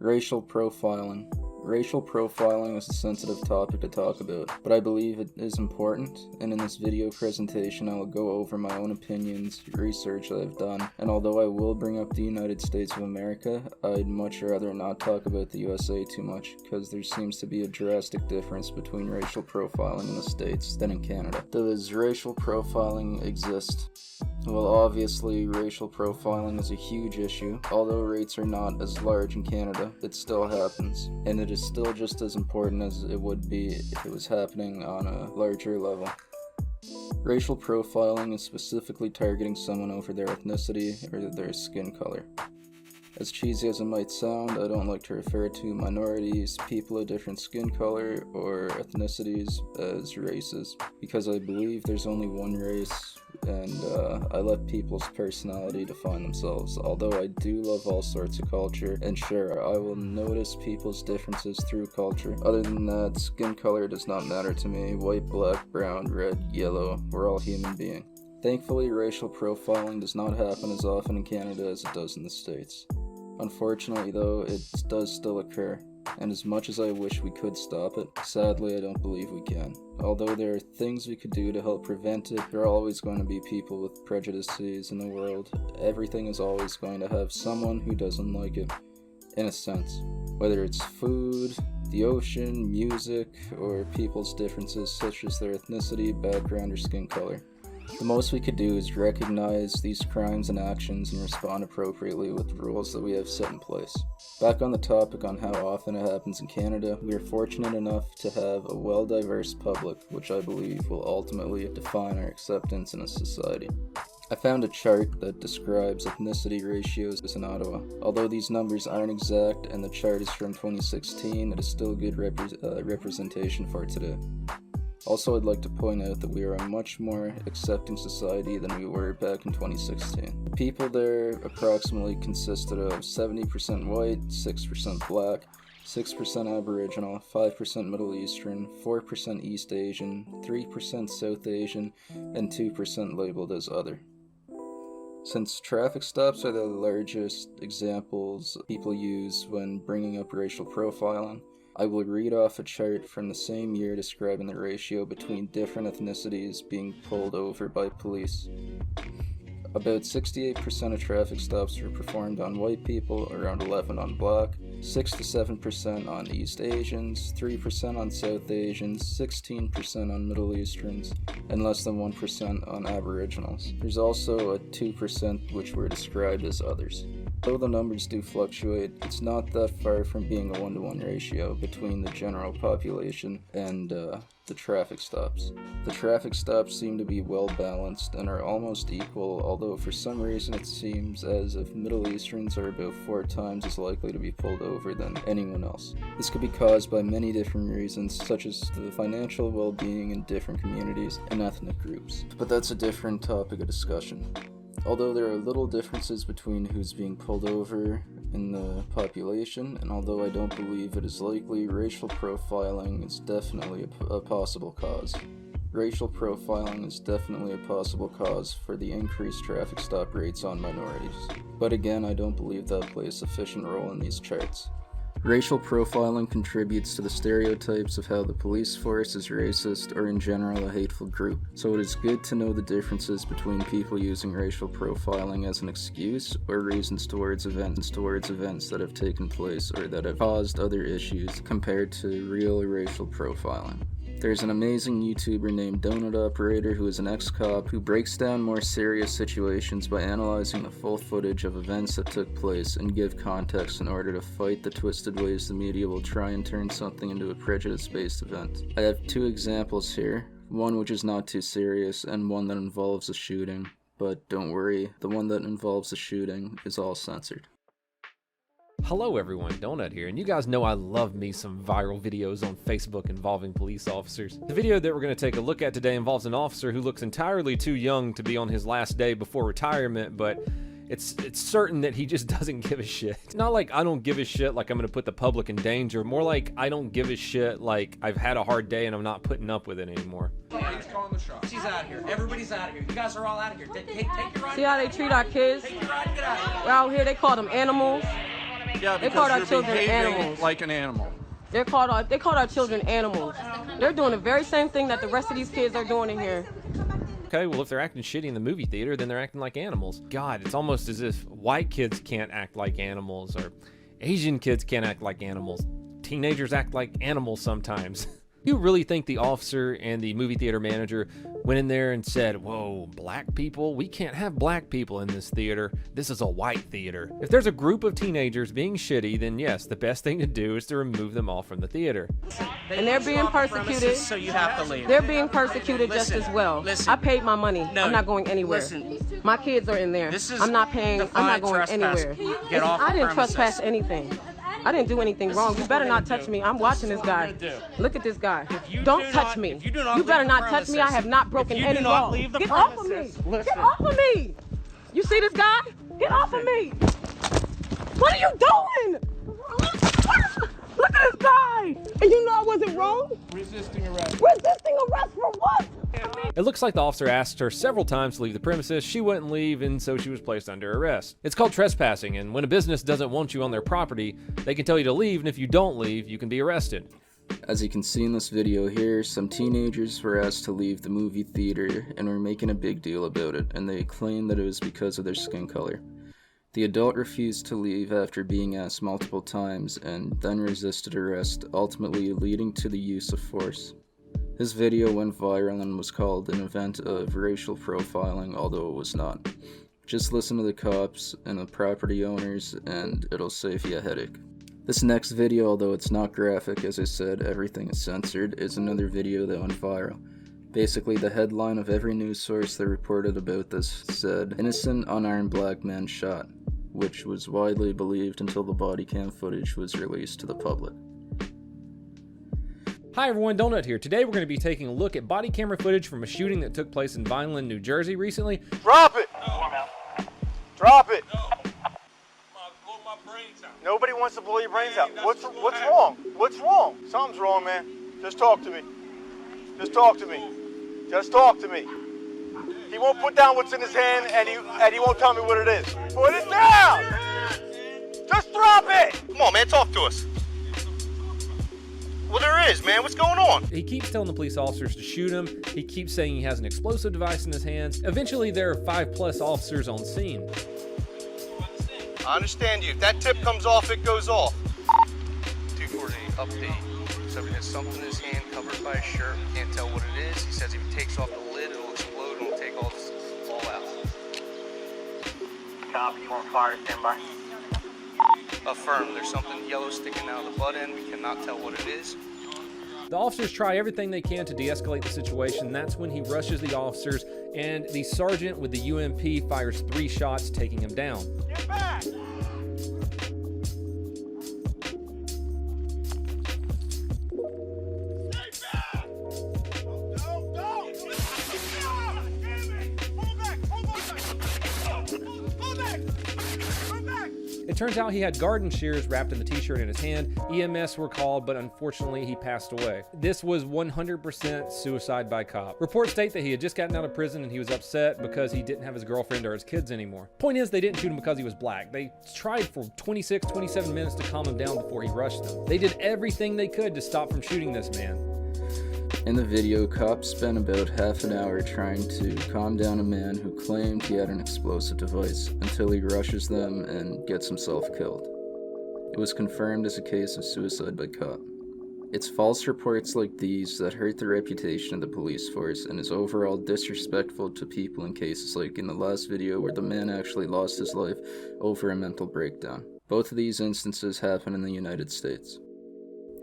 Racial profiling. Racial profiling is a sensitive topic to talk about, but I believe it is important, and in this video presentation I will go over my own opinions, research that I've done, and although I will bring up the United States of America, I'd much rather not talk about the USA too much, because there seems to be a drastic difference between racial profiling in the States than in Canada. Does racial profiling exist? Well, obviously, racial profiling is a huge issue. Although rates are not as large in Canada, it still happens, and it is still just as important as it would be if it was happening on a larger level. Racial profiling is specifically targeting someone over their ethnicity or their skin color. As cheesy as it might sound, I don't like to refer to minorities, people of different skin color, or ethnicities as races, because I believe there's only one race, and I let people's personality define themselves, although I do love all sorts of culture, and sure, I will notice people's differences through culture. Other than that, skin color does not matter to me. White, black, brown, red, yellow, we're all human beings. Thankfully, racial profiling does not happen as often in Canada as it does in the States. Unfortunately though, it does still occur, and as much as I wish we could stop it, sadly I don't believe we can. Although there are things we could do to help prevent it, there are always going to be people with prejudices in the world. Everything is always going to have someone who doesn't like it, in a sense. Whether it's food, the ocean, music, or people's differences such as their ethnicity, background, or skin color. The most we could do is recognize these crimes and actions and respond appropriately with the rules that we have set in place. Back on the topic on how often it happens in Canada, we are fortunate enough to have a well-diverse public, which I believe will ultimately define our acceptance in a society. I found a chart that describes ethnicity ratios in Ottawa. Although these numbers aren't exact and the chart is from 2016, it is still a good representation for today. Also, I'd like to point out that we are a much more accepting society than we were back in 2016. The people there approximately consisted of 70% white, 6% black, 6% Aboriginal, 5% Middle Eastern, 4% East Asian, 3% South Asian, and 2% labeled as other. Since traffic stops are the largest examples people use when bringing up racial profiling, I will read off a chart from the same year describing the ratio between different ethnicities being pulled over by police. About 68% of traffic stops were performed on white people, around 11% on black, 6 to 7% on East Asians, 3% on South Asians, 16% on Middle Easterns, and less than 1% on Aboriginals. There's also a 2% which were described as others. Though the numbers do fluctuate, it's not that far from being a 1-to-1 ratio between the general population and the traffic stops. The traffic stops seem to be well balanced and are almost equal, although for some reason it seems as if Middle Easterns are about 4 times as likely to be pulled over than anyone else. This could be caused by many different reasons, such as the financial well-being in different communities and ethnic groups. But that's a different topic of discussion. Although there are little differences between who's being pulled over in the population, and although I don't believe it is likely, racial profiling is definitely a possible cause. Racial profiling is definitely a possible cause for the increased traffic stop rates on minorities. But again, I don't believe that plays a sufficient role in these charts. Racial profiling contributes to the stereotypes of how the police force is racist or in general a hateful group, so it is good to know the differences between people using racial profiling as an excuse or reasons towards events that have taken place or that have caused other issues compared to real racial profiling. There's an amazing YouTuber named Donut Operator who is an ex-cop who breaks down more serious situations by analyzing the full footage of events that took place and give context in order to fight the twisted ways the media will try and turn something into a prejudice-based event. I have 2 examples here, one which is not too serious and one that involves a shooting, but don't worry, the one that involves a shooting is all censored. Hello everyone, Donut here, and you guys know I love me some viral videos on Facebook involving police officers. The video that we're going to take a look at today involves an officer who looks entirely too young to be on his last day before retirement, but it's certain that he just doesn't give a shit. It's not like I don't give a shit like I'm going to put the public in danger, more like I don't give a shit like I've had a hard day and I'm not putting up with it anymore. Somebody's calling the shots. She's out of here. Everybody's out of here. You guys are all out of here. Take your ride. See how they treat our kids? Take your ride and get out of here. We're out here, they call them animals. Yeah, They because called our you're children behaving animals. like an animal. They called our children animals. They're doing the very same thing that the rest of these kids are doing in here. Okay, well, if they're acting shitty in the movie theater, then they're acting like animals. God, it's almost as if white kids can't act like animals, or Asian kids can't act like animals. Teenagers act like animals sometimes. You really think the officer and the movie theater manager went in there and said, whoa, black people? We can't have black people in this theater. This is a white theater. If there's a group of teenagers being shitty, then yes, the best thing to do is to remove them all from the theater. And they're being persecuted. So you have to leave. They're being persecuted just as well. Listen. I paid my money. No, I'm not going anywhere. listen. My kids are in there. This is I'm not paying. I'm not defiant going trespass. anywhere. Get off the I didn't premises. trespass anything. I didn't do anything wrong. You better not touch me. I'm watching this guy. Look at this guy. Don't touch me. You better not touch me. I have not broken any law. Get off of me. Get off of me. You see this guy? Get off of me. What are you doing? Look at this guy. And you know I wasn't wrong? Resisting arrest. Resisting arrest for what? It looks like the officer asked her several times to leave the premises. She wouldn't leave, and so she was placed under arrest. It's called trespassing, and when a business doesn't want you on their property, they can tell you to leave, and if you don't leave, you can be arrested. As you can see in this video here, some teenagers were asked to leave the movie theater and were making a big deal about it, and they claimed that it was because of their skin color. The adult refused to leave after being asked multiple times and then resisted arrest, ultimately leading to the use of force. This video went viral and was called an event of racial profiling, although it was not. Just listen to the cops and the property owners and it'll save you a headache. This next video, although it's not graphic, as I said, everything is censored, is another video that went viral. Basically, the headline of every news source that reported about this said, "Innocent unarmed black man shot," which was widely believed until the body cam footage was released to the public. Hi everyone, Donut here. Today we're going to be taking a look at body camera footage from a shooting that took place in Vineland, New Jersey recently. Drop it! Drop it! Blow my brains out. Nobody wants to blow your brains out. What's wrong? What's wrong? Something's wrong, man. Just talk to me. Just talk to me. Just talk to me. He won't put down what's in his hand, and he won't tell me what it is. Put it down! Just drop it! Come on, man, talk to us. Well, there is, man. What's going on? He keeps telling the police officers to shoot him. He keeps saying he has an explosive device in his hands. Eventually, there are 5+ officers on scene. I understand you. If that tip comes off, it goes off. 248 update. Somebody has something in his hand covered by a shirt. Can't tell what it is. He says if he takes off the lid, it'll explode and it'll take all this all out. Copy, you want fire, stand by. Affirm. There's something yellow sticking out of the butt end. We cannot tell what it is. The officers try everything they can to de-escalate the situation. That's when he rushes the officers, and the sergeant with the UMP fires 3 shots, taking him down. Get back! It turns out he had garden shears wrapped in the t-shirt in his hand. EMS were called, but unfortunately he passed away. This was 100% suicide by cop. Reports state that he had just gotten out of prison and he was upset because he didn't have his girlfriend or his kids anymore. Point is, they didn't shoot him because he was black. They tried for 26, 27 minutes to calm him down before he rushed them. They did everything they could to stop from shooting this man. In the video, cops spent about half an hour trying to calm down a man who claimed he had an explosive device until he rushes them and gets himself killed. It was confirmed as a case of suicide by cop. It's false reports like these that hurt the reputation of the police force and is overall disrespectful to people in cases like in the last video where the man actually lost his life over a mental breakdown. Both of these instances happen in the United States.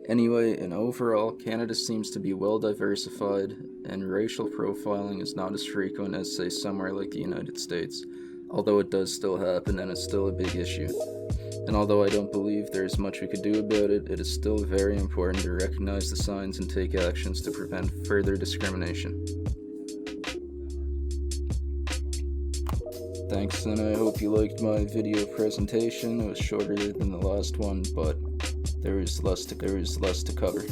Anyway, and overall, Canada seems to be well diversified, and racial profiling is not as frequent as, say, somewhere like the United States, although it does still happen and is still a big issue. And although I don't believe there is much we could do about it, it is still very important to recognize the signs and take actions to prevent further discrimination. Thanks, and I hope you liked my video presentation. It was shorter than the last one, but there is less to cover.